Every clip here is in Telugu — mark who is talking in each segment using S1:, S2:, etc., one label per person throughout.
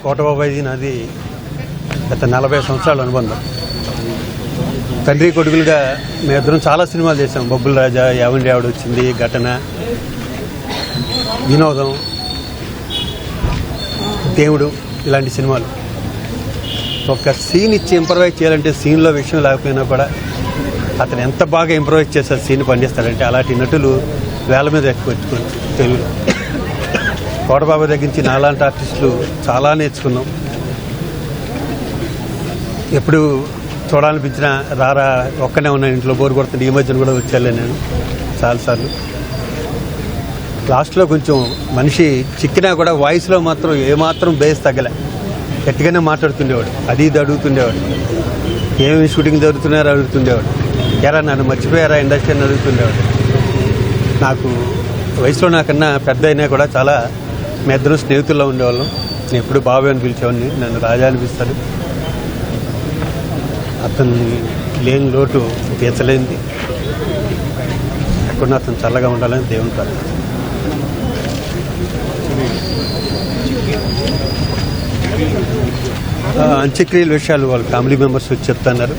S1: కోటబాబాయి నాది గత 40 సంవత్సరాల అనుబంధం. తండ్రి కొడుకులుగా మేమిద్దరం చాలా సినిమాలు చేసాం. బొబ్బుల రాజా, యావండి ఆవిడ వచ్చింది, ఘటన, వినోదం, దేవుడు, ఇలాంటి సినిమాలు. ఒక సీన్ ఇచ్చి ఇంప్రవైజ్ చేయాలంటే సీన్లో విషయం లేకపోయినా కూడా అతను ఎంత బాగా ఇంప్రవైజ్ చేస్తారు, సీన్ పండిస్తాడంటే అలాంటి నటులు వేల మీద పెట్టుకోవచ్చు తెలుగులో. కోటబాబాయ్ దగ్గర నుంచి నాలాంటి ఆర్టిస్టులు చాలా నేర్చుకున్నాం. ఎప్పుడు చూడాలనిపించిన రారా ఒక్కనే ఉన్నాను, ఇంట్లో బోర్ కొడుతుంది. ఈ మధ్యన కూడా వచ్చాలే నేను చాలాసార్లు. లాస్ట్లో కొంచెం మనిషి చిక్కినా కూడా వాయిస్లో మాత్రం ఏమాత్రం బేస్ తగ్గలే, గట్టిగానే మాట్లాడుతుండేవాడు. అది ఇది అడుగుతుండేవాడు, ఏమేమి షూటింగ్ జరుగుతున్నారో అడుగుతుండేవాడు. ఎరా నన్ను మర్చిపోయారా ఇండస్ట్రీ అని అడుగుతుండేవాడు. నాకు వయసులో నాకన్నా పెద్ద అయినా కూడా చాలా మీ ఇద్దరు స్నేహితుల్లో ఉండేవాళ్ళం. నేను ఎప్పుడు బాబాయ్ అని పిలిచేవాడిని, నన్ను రాజా అనిపిస్తాడు. అతను లేని లోటు తీర్చలేనిది. ఎక్కడ అతను చల్లగా ఉండాలని దేవుని ప్రార్థన. అంత్యక్రియల విషయాలు వాళ్ళ ఫ్యామిలీ మెంబర్స్ వచ్చి చెప్తున్నారు.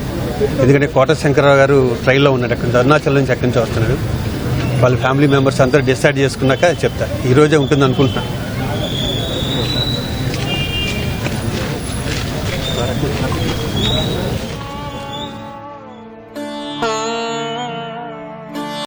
S1: ఎందుకంటే కోట శంకరరావు గారు ట్రైల్లో ఉన్నాడు, అక్కడ అరుణాచల్ నుంచి ఎక్కడి నుంచి వస్తున్నాడు. వాళ్ళ ఫ్యామిలీ మెంబర్స్ అందరూ డిసైడ్ చేసుకున్నాక చెప్తారు. ఈరోజే ఉంటుంది అనుకుంటున్నాను.